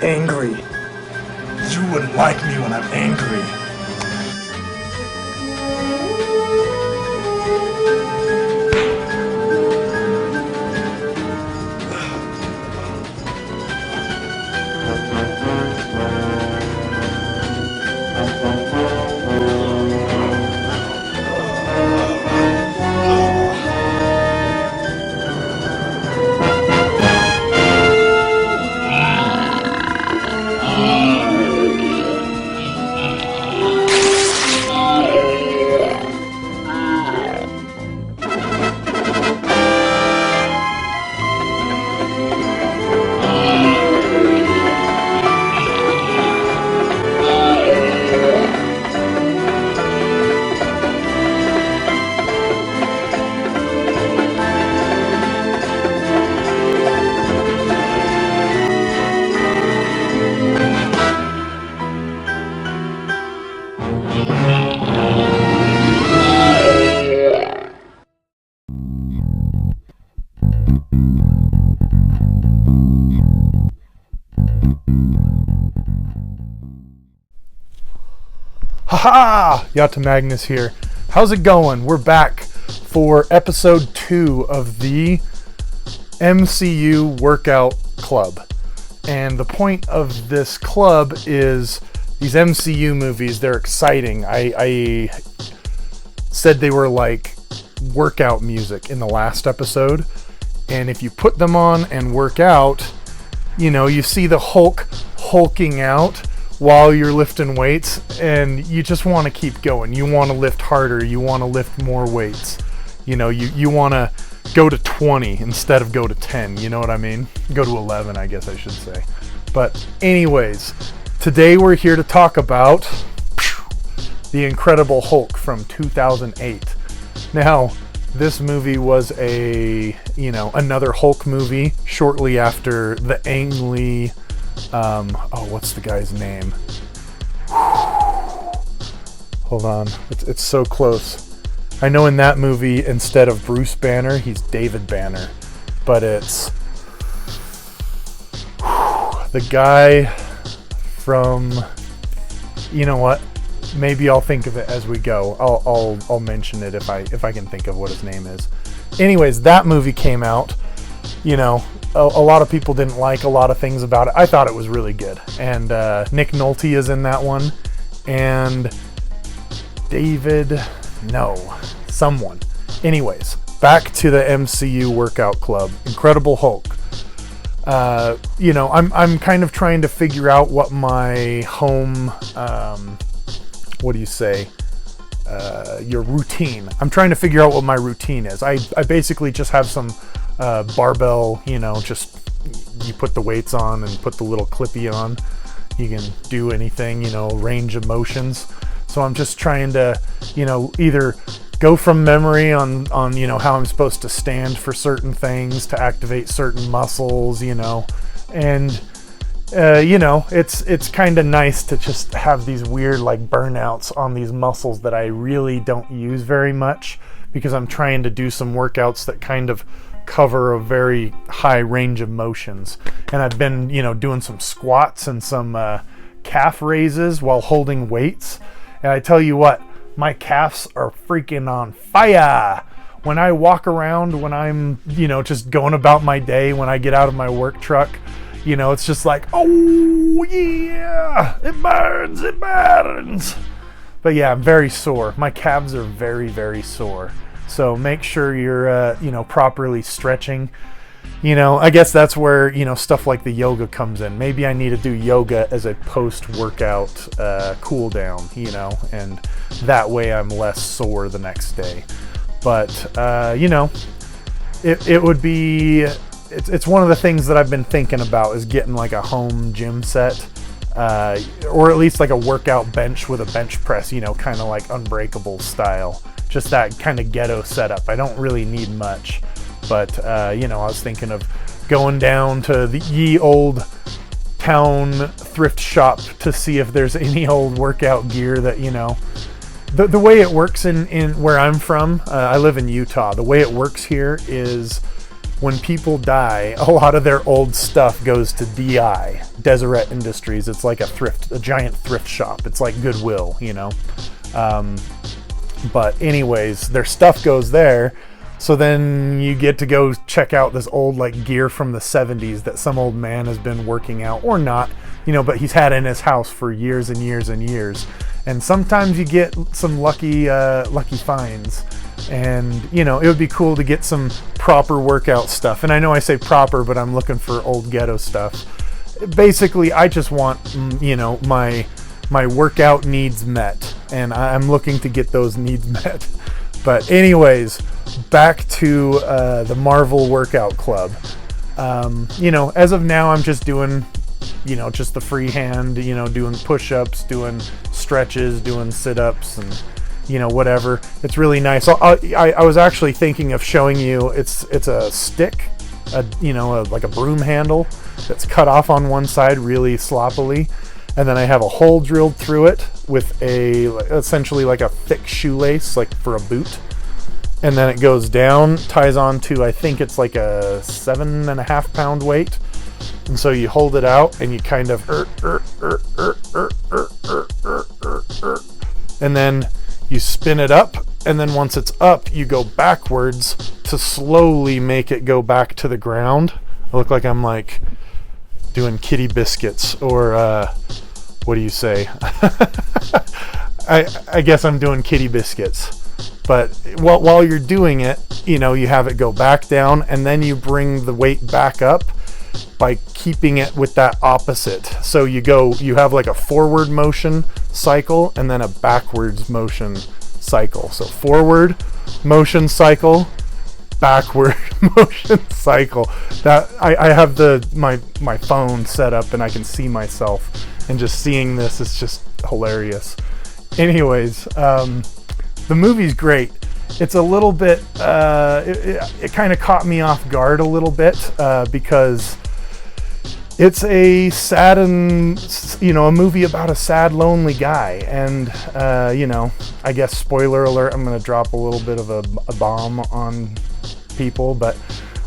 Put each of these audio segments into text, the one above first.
angry. You wouldn't like me when I'm angry. Haha! YattaMagnus here. How's it going? We're back for episode 2 of the MCU Workout Club. And the point of this club is these MCU movies, they're exciting. I said they were like workout music in the last episode. And if you put them on and work out, you know, you see the Hulk hulking out while you're lifting weights, and you just want to keep going. You want to lift harder. You want to lift more weights. You know, you want to go to 20 instead of go to 10. You know what I mean? Go to 11, I guess I should say. But anyways, today we're here to talk about The Incredible Hulk from 2008. Now, this movie was another Hulk movie shortly after the Ang Lee, what's the guy's name? Hold on, it's so close. I know in that movie, instead of Bruce Banner, he's David Banner, but it's the guy from, you know what? Maybe I'll think of it as we go. I'll mention it if I can think of what his name is. Anyways, that movie came out. You know, a lot of people didn't like a lot of things about it. I thought it was really good. And Nick Nolte is in that one. And someone. Anyways, back to the MCU Workout Club. Incredible Hulk. I'm kind of trying to figure out what my home, your routine. I'm trying to figure out what my routine is. I basically just have some barbell, just you put the weights on and put the little clippy on. You can do anything, range of motions. So I'm just trying to, either go from memory on how I'm supposed to stand for certain things to activate certain muscles, and it's kind of nice to just have these weird like burnouts on these muscles that I really don't use very much, because I'm trying to do some workouts that kind of cover a very high range of motions. And I've been, doing some squats and some calf raises while holding weights. And I tell you what, my calves are freaking on fire. When I walk around, when I'm, just going about my day, when I get out of my work truck, it's just like, oh yeah, it burns. But yeah, I'm very sore. My calves are very, very sore. So make sure you're, properly stretching. I guess that's where, stuff like the yoga comes in. Maybe I need to do yoga as a post-workout cool down, and that way I'm less sore the next day. But, it would be, it's one of the things that I've been thinking about, is getting like a home gym set, or at least like a workout bench with a bench press, kind of like Unbreakable style. Just that kind of ghetto setup. I don't really need much. But, I was thinking of going down to the ye old town thrift shop to see if there's any old workout gear that, the way it works in where I'm from, I live in Utah. The way it works here is when people die, a lot of their old stuff goes to DI, Deseret Industries. It's like a giant thrift shop. It's like Goodwill, you know. But anyways, their stuff goes there. So then you get to go check out this old like gear from the 70s that some old man has been working out, or not, you know, but he's had in his house for years and years and years. And sometimes you get some lucky finds. And, you know, it would be cool to get some proper workout stuff. And I know I say proper, but I'm looking for old ghetto stuff. Basically, I just want, you know, my workout needs met. And I'm looking to get those needs met. But anyways, back to the Marvel Workout Club. You know, as of now, I'm just doing, you know, just the freehand, you know, doing push-ups, doing stretches, doing sit-ups, and, you know, whatever. It's really nice. I was actually thinking of showing you, it's a stick, you know, like a broom handle that's cut off on one side really sloppily. And then I have a hole drilled through it with essentially like a thick shoelace, like for a boot. And then it goes down, ties on to, I think it's like a 7.5 pound weight. And so you hold it out and you kind of, and then you spin it up. And then once it's up, you go backwards to slowly make it go back to the ground. I look like I'm like doing kitty biscuits, or what do you say? I guess I'm doing kitty biscuits. But while you're doing it, you know, you have it go back down, and then you bring the weight back up by keeping it with that opposite. So you have like a forward motion cycle and then a backwards motion cycle. So forward motion cycle, backward motion cycle. That I have my phone set up and I can see myself, and just seeing this is just hilarious. Anyways, the movie's great. It's a little bit, it kind of caught me off guard a little bit, because it's a sad and, you know, a movie about a sad, lonely guy. And, you know, I guess spoiler alert, I'm going to drop a little bit of a bomb on people, but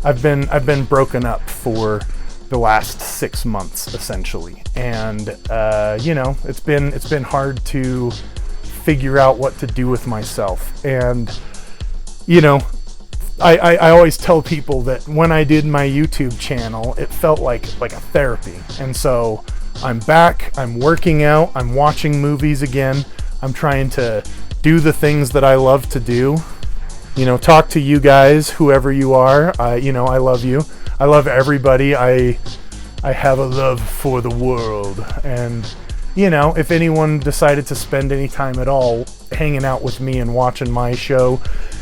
I've been broken up for the last 6 months essentially. And, you know, it's been hard to figure out what to do with myself. And, you know, I always tell people that when I did my YouTube channel, it felt like a therapy. And so I'm back, I'm working out, I'm watching movies again, I'm trying to do the things that I love to do, you know, talk to you guys, whoever you are. You know, I love you, I love everybody. I have a love for the world. And, you know, if anyone decided to spend any time at all hanging out with me and watching my show,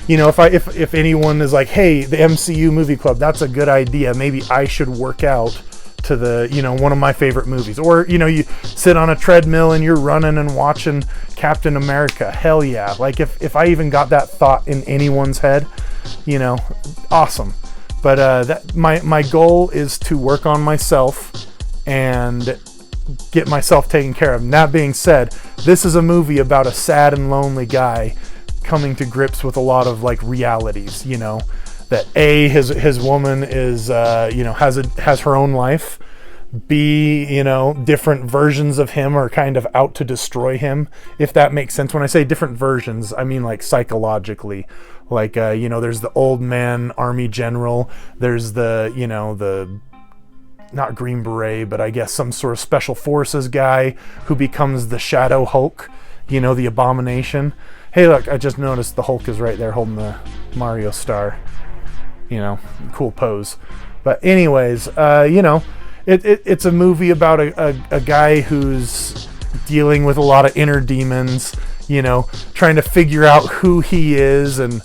you know, if anyone is like, hey, the MCU movie club, that's a good idea, maybe I should work out to the, you know, one of my favorite movies. Or, you know, you sit on a treadmill and you're running and watching Captain America, hell yeah. Like if I even got that thought in anyone's head, you know, awesome. But my goal is to work on myself and get myself taken care of. And that being said, this is a movie about a sad and lonely guy coming to grips with a lot of like realities, you know, that his woman is, you know, has her own life. B, you know, different versions of him are kind of out to destroy him, if that makes sense. When I say different versions, I mean like psychologically. Like, you know, there's the old man army general. There's the, you know, the not Green Beret, but I guess some sort of special forces guy who becomes the Shadow Hulk, you know, the Abomination. Hey, look, I just noticed the Hulk is right there holding the Mario star. You know, cool pose. But anyways, you know, it's a movie about a guy who's dealing with a lot of inner demons, you know, trying to figure out who he is, and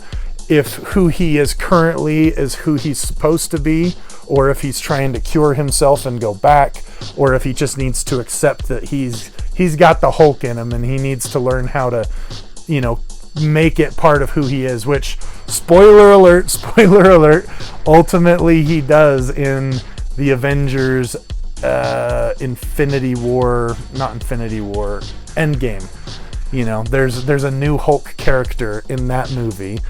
if who he is currently is who he's supposed to be, or if he's trying to cure himself and go back, or if he just needs to accept that he's got the Hulk in him and he needs to learn how to, you know, make it part of who he is, which, spoiler alert, ultimately he does in the Avengers Endgame. You know, there's a new Hulk character in that movie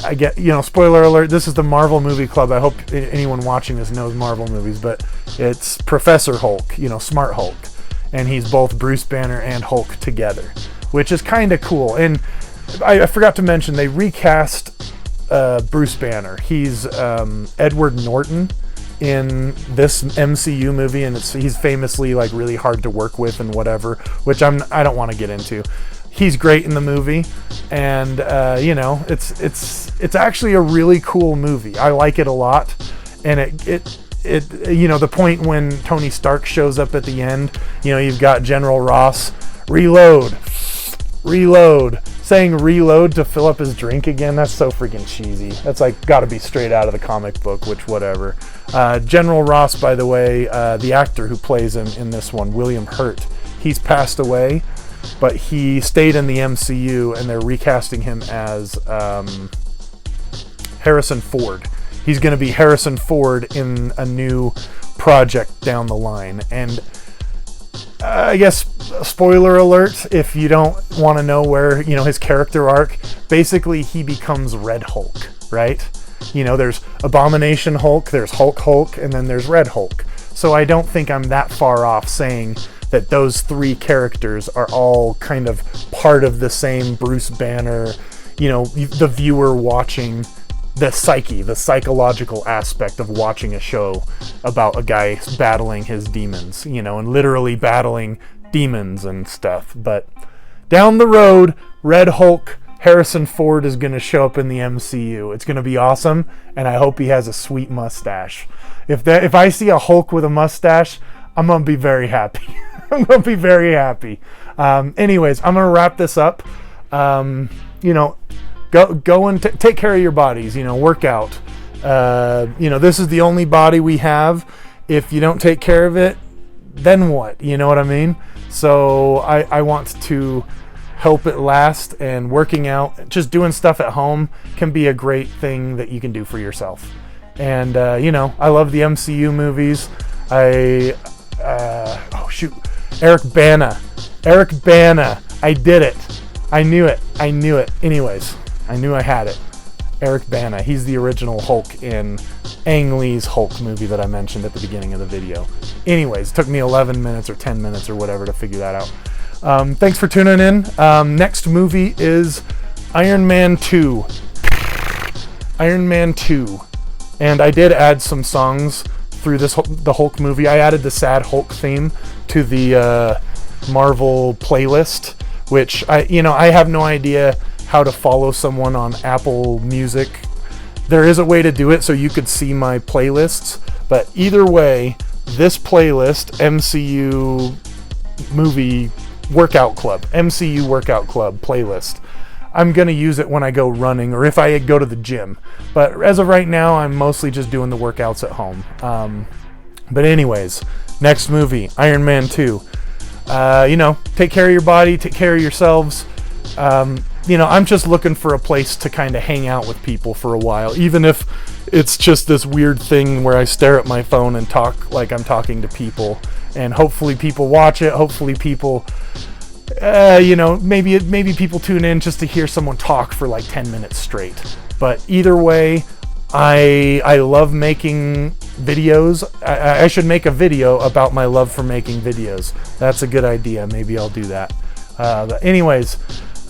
I get, spoiler alert, this is the Marvel movie club. I hope anyone watching this knows Marvel movies, but it's Professor Hulk, Smart Hulk. And he's both Bruce Banner and Hulk together, which is kind of cool. And I forgot to mention, they recast Bruce Banner. He's Edward Norton in this MCU movie, and he's famously like really hard to work with and whatever, which I don't want to get into. He's great in the movie, and it's actually a really cool movie. I like it a lot, and it the point when Tony Stark shows up at the end, you've got General Ross reload, saying reload to fill up his drink again. That's so freaking cheesy. That's like got to be straight out of the comic book, which whatever. General Ross, by the way, the actor who plays him in this one, William Hurt, he's passed away, but he stayed in the MCU, and they're recasting him as Harrison Ford. He's going to be Harrison Ford in a new project down the line. And I guess, spoiler alert, if you don't want to know where, his character arc, basically he becomes Red Hulk, right? There's Abomination Hulk, there's Hulk, and then there's Red Hulk. So I don't think I'm that far off saying that those three characters are all kind of part of the same Bruce Banner, the viewer watching the psychological aspect of watching a show about a guy battling his demons, and literally battling demons and stuff. But down the road, Red Hulk, Harrison Ford is going to show up in the MCU. It's going to be awesome, and I hope he has a sweet mustache. If I see a Hulk with a mustache, I'm going to be very happy. I'm going to be very happy. Anyways, I'm going to wrap this up. Go and take care of your bodies, work out. This is the only body we have. If you don't take care of it, then what? You know what I mean? So I want to help it last, and working out, just doing stuff at home can be a great thing that you can do for yourself. And, I love the MCU movies. Eric Bana. I did it. I knew it. Anyways, I knew I had it. Eric Bana. He's the original Hulk in Ang Lee's Hulk movie that I mentioned at the beginning of the video. Anyways, it took me 11 minutes or 10 minutes or whatever to figure that out. Thanks for tuning in. Next movie is Iron Man 2. Iron Man 2. And I did add some songs through the Hulk movie. I added the sad Hulk theme to the Marvel playlist, which I have no idea how to follow someone on Apple Music. There is a way to do it so you could see my playlists, but either way, this playlist, MCU Workout Club playlist, I'm going to use it when I go running or if I go to the gym. But as of right now, I'm mostly just doing the workouts at home. But anyways, next movie, Iron Man 2. Take care of your body, take care of yourselves. I'm just looking for a place to kind of hang out with people for a while, even if it's just this weird thing where I stare at my phone and talk like I'm talking to people. And hopefully people watch it. Hopefully people, maybe people tune in just to hear someone talk for like 10 minutes straight. But either way, I love making videos. I should make a video about my love for making videos. That's a good idea. Maybe I'll do that. But anyways,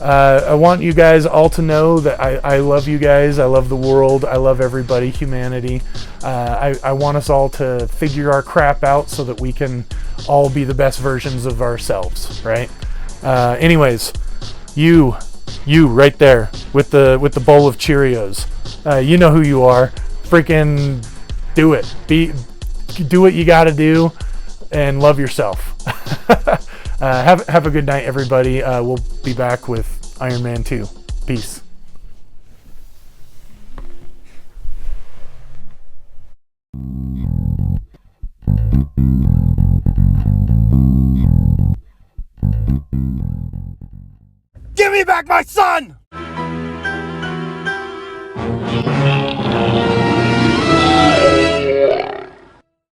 I want you guys all to know that I love you guys. I love the world. I love everybody, humanity. I want us all to figure our crap out so that we can all be the best versions of ourselves, right? Anyways, you right there with the bowl of Cheerios. You know who you are. Freaking do it. Do what you got to do and love yourself. Have a good night, everybody. We'll be back with Iron Man 2. Peace. Give me back my son!